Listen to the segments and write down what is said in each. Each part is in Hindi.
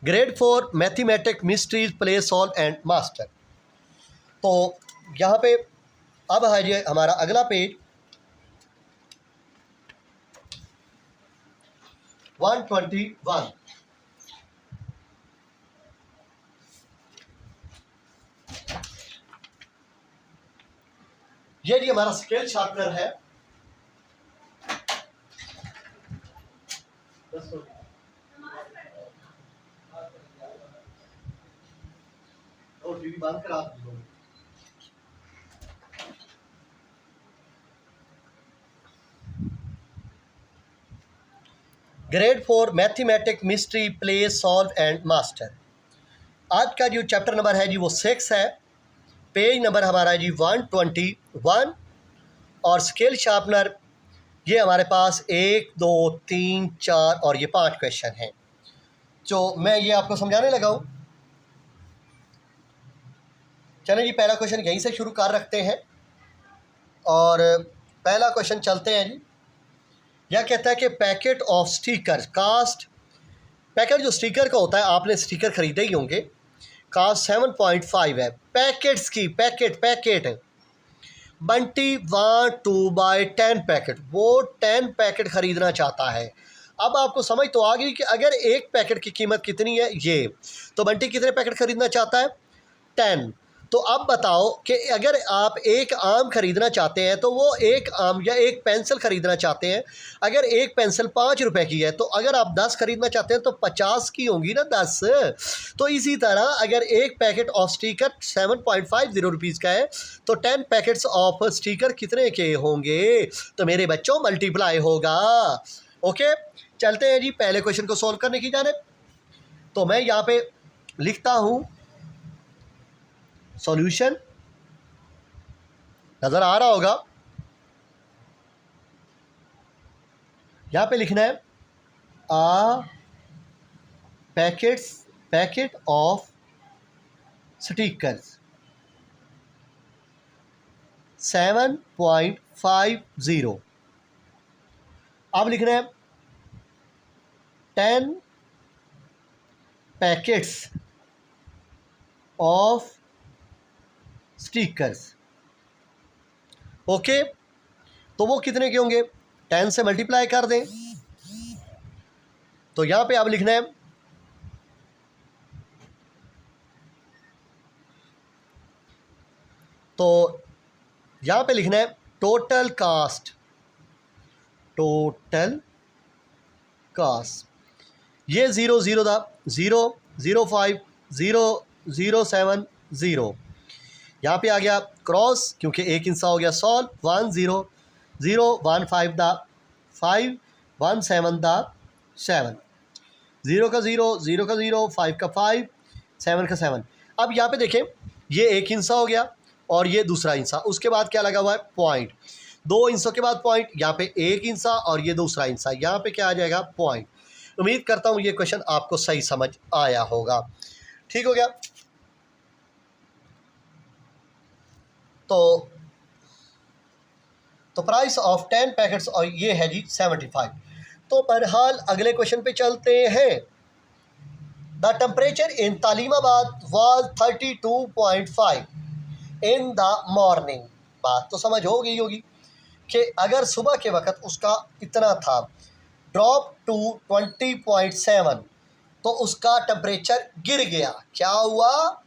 Grade 4 mathematic mysteries play solve and master. तो यहाँ पे अब है ये हमारा अगला पेज 121। ये जी हमारा स्केल शार्पनर है। और टीवी बंद करा दो। Grade 4 mathematic mystery play solve and master. आज का जो चैप्टर नंबर है जी वो 6 है। पेज नंबर हमारा जी 121 और स्केल शार्पनर ये हमारे पास 1 2 3 4 और ये 5 क्वेश्चन हैं जो मैं ये आपको समझाने लगा हूँ। चलें जी, पहला क्वेश्चन यहीं से शुरू कर रखते हैं और पहला क्वेश्चन चलते हैं जी। यह कहता है कि packet of sticker cost, packet जो स्टिकर का होता है आपने स्टिकर खरीदे ही होंगे, कास्ट 7.5 है। पैकेट्स की packet Bunty want to buy 10 packet, वो 10 पैकेट ख़रीदना चाहता है। अब आपको समझ तो आ गई कि अगर एक पैकेट की कीमत कितनी है ये, तो बंटी कितने पैकेट ख़रीदना चाहता है 10। तो अब बताओ कि अगर आप एक आम ख़रीदना चाहते हैं तो वो एक आम या एक पेंसिल ख़रीदना चाहते हैं, अगर एक पेंसिल 5 रुपए की है तो अगर आप 10 ख़रीदना चाहते हैं तो 50 की होंगी ना 10। तो इसी तरह अगर एक पैकेट ऑफ स्टिकर 7.50 रुपीज़ का है तो 10 पैकेट्स ऑफ स्टिकर कितने के होंगे? तो मेरे बच्चों मल्टीप्लाई होगा। ओके, चलते हैं जी पहले क्वेश्चन को सॉल्व करने की जानिब। तो मैं यहाँ पे लिखता हूँ सॉल्यूशन, नज़र आ रहा होगा। यहाँ पे लिखना है पैकेट ऑफ स्टिकर्स 7.50। अब लिखना है 10 पैकेट्स ऑफ स्टिकर्स। ओके, तो वो कितने के होंगे? 10 से मल्टीप्लाई कर दें। तो यहां पे अब लिखना है तो यहां पे लिखना है टोटल कास्ट ये 0 था, 0 0 5 0 0 7 0। यहाँ पे आ गया क्रॉस क्योंकि एक हिस्सा हो गया सॉल्व 1 0 0 1 5 दा 5 1 7 दा 7 0 का 0 0 का 0 5 का 5 7 का 7। अब यहाँ पे देखें ये एक हिस्सा हो गया और ये दूसरा हिस्सा, उसके बाद क्या लगा हुआ है पॉइंट। 2 हिस्सों के बाद पॉइंट, यहाँ पे एक हिस्सा और ये दूसरा हिस्सा, यहाँ पे क्या आ जाएगा पॉइंट। उम्मीद करता हूँ ये क्वेश्चन आपको सही समझ आया होगा। ठीक हो गया। तो प्राइस ऑफ 10 पैकेट्स और ये है जी 75। तो बहरहाल अगले क्वेश्चन पे चलते हैं। The temperature in Talimabad was 32.5 in the morning. बात तो समझ हो गई होगी कि अगर सुबह के वक्त उसका इतना था, ड्रॉप टू 20.7, तो उसका टेम्परेचर गिर गया। क्या हुआ?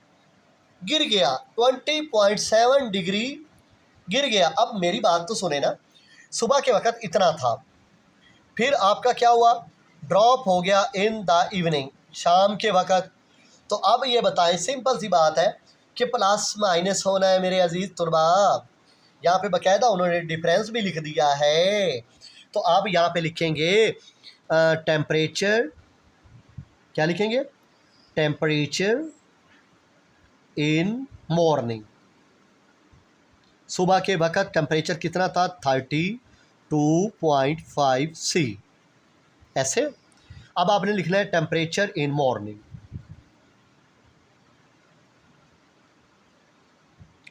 गिर गया, 20.7 डिग्री गिर गया। अब मेरी बात तो सुने ना, सुबह के वक्त इतना था, फिर आपका क्या हुआ? ड्रॉप हो गया इन द इवनिंग, शाम के वक्त। तो अब ये बताएं, सिंपल सी बात है कि प्लस माइनस होना है मेरे अजीज़ तुरबाब। यहाँ पे बाकायदा उन्होंने डिफरेंस भी लिख दिया है। तो आप यहाँ पे लिखेंगे टेम्परेचर, क्या लिखेंगे? Temperature in morning. सुबह के वक्त टेम्परेचर कितना था? 32.5 सी। ऐसे अब आपने लिखना है टेम्परेचर इन मॉर्निंग,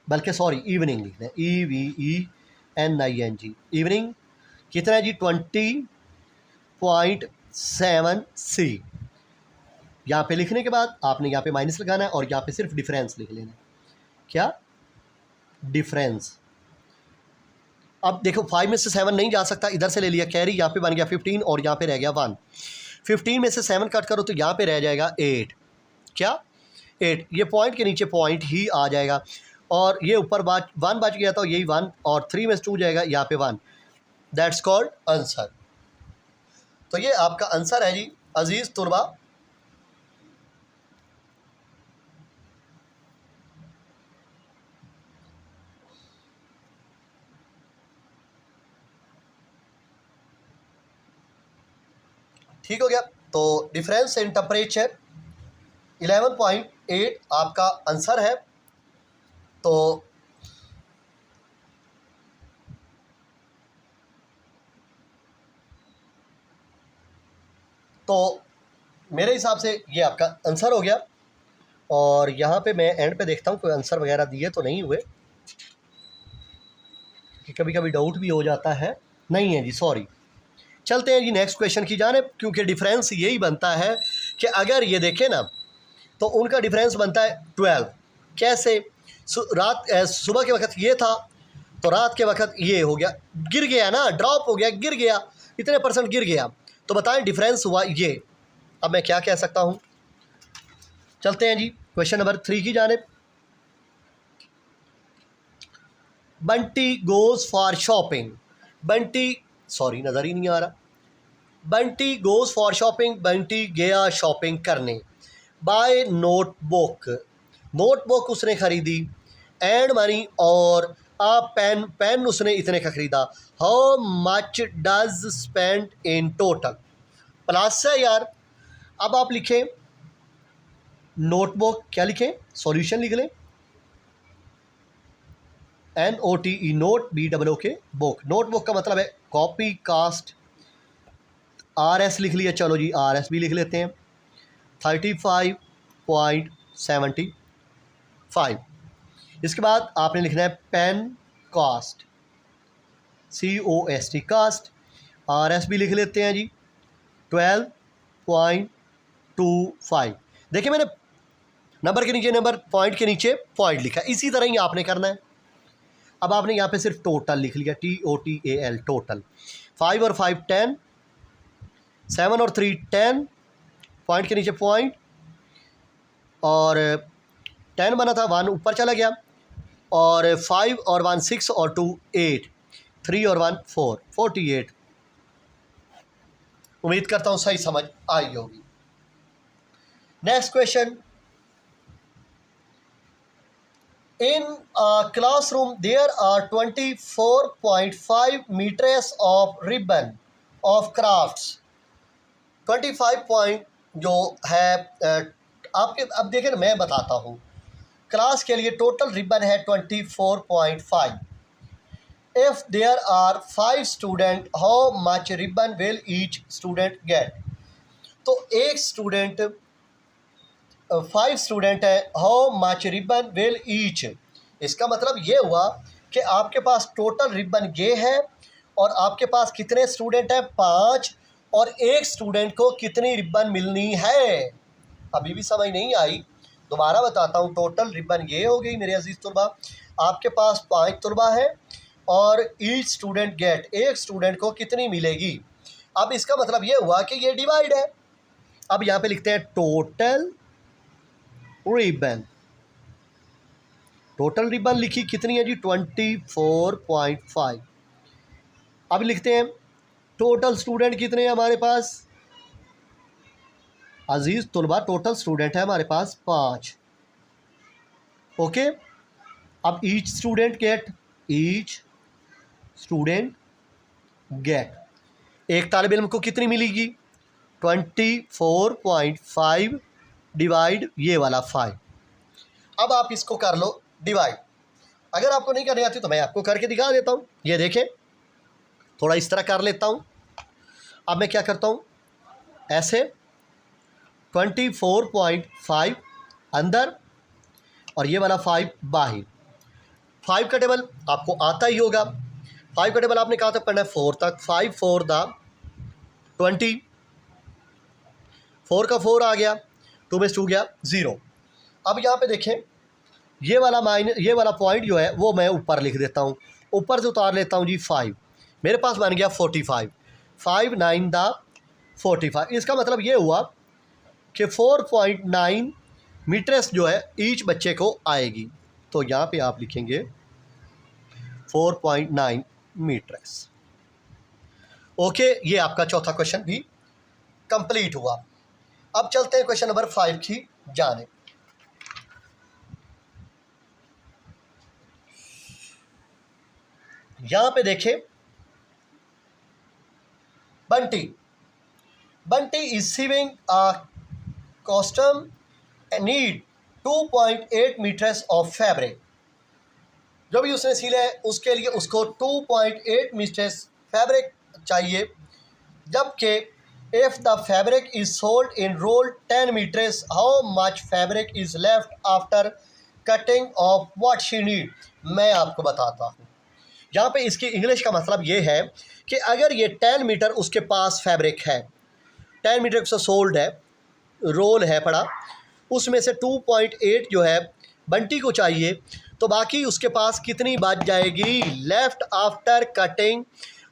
बल्कि सॉरी इवनिंग लिखना है, EVENING। इवनिंग कितना है जी? 20.7 सी। यहाँ पे लिखने के बाद आपने यहाँ पे माइनस लगाना है और यहाँ पे सिर्फ डिफरेंस लिख लेना है। क्या? डिफरेंस। अब देखो 5 में से 7 नहीं जा सकता, इधर से ले लिया कैरी, यहाँ पे बन गया 15 और यहाँ पे रह गया 1। 15 में से 7 कट करो तो यहाँ पे रह जाएगा 8। क्या? 8। ये पॉइंट के नीचे पॉइंट ही आ जाएगा और ये ऊपर 1 बच गया तो यही 1 और 3 में से 2 जाएगा, यहाँ पे 1। That's called answer. तो ये आपका आंसर है जी अजीज़ तुलबा। ठीक हो गया। तो डिफरेंस इन टेम्परेचर 11.8 आपका आंसर है। तो मेरे हिसाब से ये आपका आंसर हो गया। और यहाँ पे मैं एंड पे देखता हूँ कोई आंसर वगैरह दिए तो नहीं हुए, कि कभी कभी डाउट भी हो जाता है। नहीं है जी, सॉरी। चलते हैं जी नेक्स्ट क्वेश्चन की जानिब, क्योंकि डिफरेंस यही बनता है कि अगर ये देखें ना तो उनका डिफरेंस बनता है 12। कैसे? सुबह के वक्त ये था तो रात के वक्त ये हो गया, गिर गया ना, ड्रॉप हो गया, गिर गया, इतने % गिर गया, तो बताएं डिफरेंस हुआ ये। अब मैं क्या कह सकता हूँ? चलते हैं जी क्वेश्चन नंबर 3 की जानिब। Bunty goes for shopping. Bunty, sorry नज़र ही नहीं आ रहा। Bunty goes for shopping, Bunty गया शॉपिंग करने। बाय नोटबुक, नोटबुक उसने ख़रीदी। एंड मनी, और आ पेन, पेन उसने इतने का ख़रीदा। How much does spend in total. Plus है यार। अब आप लिखें नोटबुक, क्या लिखें? सॉल्यूशन लिख लें, NOTE, note, BOOK, book. Notebook का मतलब है कॉपी, कास्ट, RS लिख लिया, चलो जी RS भी लिख लेते हैं, 35.75। इसके बाद आपने लिखना है pen cost, COST, cost. RS भी लिख लेते हैं जी 12.25। देखिए मैंने नंबर के नीचे नंबर, पॉइंट के नीचे पॉइंट लिखा, इसी तरह ही आपने करना है। अब आपने यहाँ पे सिर्फ टोटल लिख लिया, TOTAL, टोटल। 5 और 5 10, 7 और 3 10, पॉइंट के नीचे पॉइंट, और 10 बना था, 1 ऊपर चला गया, और 5 और 1 6 और 2 8, 3 और 1 4, 48। उम्मीद करता हूँ सही समझ आई होगी। Next question. In a classroom, there are 24.5 meters of ribbon of crafts. 25 point जो है आपके, अब देखिए मैं बताता हूँ। क्लास के लिए टोटल रिबन है 24.5। If there are 5 students, how much ribbon will each student get? तो एक स्टूडेंट, 5 स्टूडेंट है, how much ribbon will each. इसका मतलब ये हुआ कि आपके पास टोटल रिबन ये है और आपके पास कितने स्टूडेंट हैं? 5, और एक स्टूडेंट को कितनी रिबन मिलनी है? अभी भी समझ नहीं आई, दोबारा बताता हूँ। टोटल रिबन ये हो गई मेरे अजीज़ तुलबा, आपके पास 5 तुलबा है और ईच स्टूडेंट गेट, एक स्टूडेंट को कितनी मिलेगी। अब इसका मतलब ये हुआ कि ये डिवाइड है। अब यहाँ पे लिखते हैं टोटल रिबन। टोटल रिबन लिखी कितनी है जी? 24.5। अब लिखते हैं टोटल स्टूडेंट कितने हैं हमारे पास? अजीज तुलबा टोटल स्टूडेंट है हमारे पास 5। ओके, अब each student gate, each student gate, एक तालिब इल्म को कितनी मिलेगी? 24.5 डिवाइड ये वाला 5। अब आप इसको कर लो डिवाइड। अगर आपको नहीं करनी आती तो मैं आपको करके दिखा देता हूँ। ये देखें, थोड़ा इस तरह कर लेता हूँ। अब मैं क्या करता हूँ, ऐसे 24.5 अंदर और ये वाला 5 बाहर। 5 का टेबल आपको आता ही होगा। 5 का टेबल आपने कहाँ तक पढ़ना है? 4 तक। 5 4 दा 20, 4 का 4 आ गया, 2 में से 2 गया 0। अब यहाँ पे देखें ये वाला पॉइंट जो है वो मैं ऊपर लिख देता हूँ, ऊपर से उतार लेता हूँ जी 5, मेरे पास बन गया 45, 5 9 दा 45। इसका मतलब ये हुआ कि 4.9 मीटर्स जो है ईच बच्चे को आएगी। तो यहाँ पे आप लिखेंगे 4.9 मीटर्स। ओके, ये आपका चौथा क्वेश्चन भी कंप्लीट हुआ। अब चलते हैं क्वेश्चन नंबर 5 की जाने। यहां पे देखें Bunty is sewing a costume need 2.8 metres of fabric. जो भी उसने सिला है उसके लिए उसको 2.8 मीटर्स फैब्रिक चाहिए, जबकि if the fabric is sold in roll 10 metres, how much fabric is left after cutting of what she need. मैं आपको बताता हूँ। यहाँ पे इसकी इंग्लिश का मतलब ये है कि अगर ये 10 मीटर उसके पास फैब्रिक है, 10 मीटर से सोल्ड है, रोल है पड़ा, उसमें से 2.8 जो है बंटी को चाहिए, तो बाकी उसके पास कितनी बच जाएगी left after cutting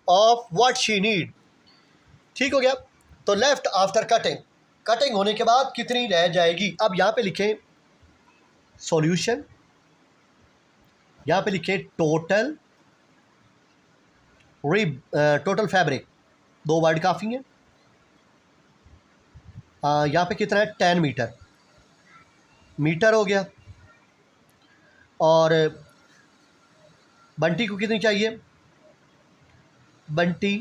of what she need. ठीक हो गया। तो लेफ्ट आफ्टर कटिंग होने के बाद कितनी रह जाएगी। अब यहाँ पे लिखें सॉल्यूशन, यहाँ पे लिखें टोटल फैब्रिक, 2 वर्ड काफ़ी है। यहाँ पे कितना है 10 मीटर हो गया। और बंटी को कितनी चाहिए, बंटी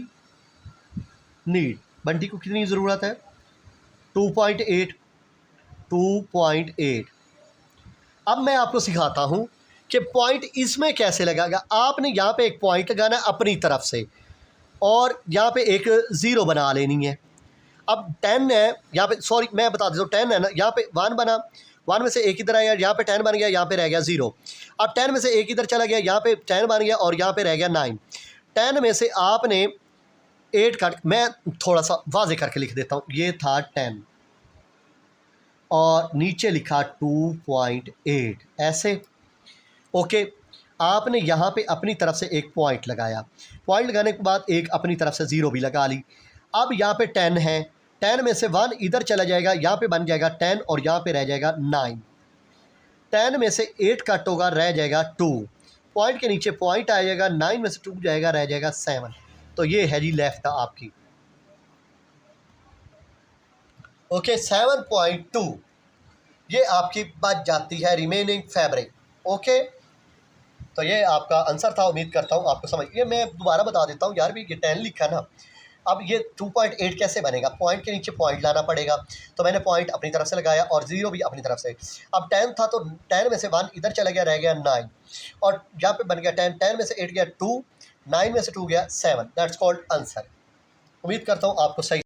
को कितनी ज़रूरत है 2.8। अब मैं आपको सिखाता हूँ कि पॉइंट इसमें कैसे लगाएगा। आपने यहाँ पे एक पॉइंट लगाना है अपनी तरफ से और यहाँ पे एक ज़ीरो बना लेनी है। अब 10 है यहाँ पे, सॉरी मैं बता देता हूँ 10 है ना, यहाँ पे 1 बना, 1 में से एक इधर आया, यहाँ पे 10 बन गया, यहाँ पे रह गया 0। अब 10 में से एक इधर चला गया, यहाँ पे 10 बन गया और यहाँ पे रह गया 9। 10 में से आपने 8 काट, मैं थोड़ा सा वाज़े करके लिख देता हूँ, ये था 10 और नीचे लिखा 2.8 ऐसे। ओके, आपने यहाँ पे अपनी तरफ से एक पॉइंट लगाया, पॉइंट लगाने के बाद एक अपनी तरफ से 0 भी लगा ली। अब यहाँ पे 10 है, 10 में से 1 इधर चला जाएगा, यहाँ पे बन जाएगा 10 और यहाँ पे रह जाएगा 9। 10 में से 8 कट होगा, रह जाएगा 2, पॉइंट के नीचे पॉइंट आ जाएगा, 9 में से 2 जाएगा, रह जाएगा 7। तो ये है जी लेफ्ट आपकी। ओके, 7.2 ये आपकी बच जाती है रिमेनिंग फैब्रिक। ओके, तो ये आपका आंसर था। उम्मीद करता हूँ आपको समझ। ये मैं दोबारा बता देता हूँ यार, भी ये 10 लिखा ना। अब ये 2.8 कैसे बनेगा, पॉइंट के नीचे पॉइंट लाना पड़ेगा, तो मैंने पॉइंट अपनी तरफ से लगाया और 0 भी अपनी तरफ से। अब 10 था तो 10 में से 1 इधर चला गया, रह गया 9 और यहाँ पे बन गया 10, 10 में से 8 गया 2, 9 में से 2 गया 7। That's called answer. उम्मीद करता हूँ आपको सही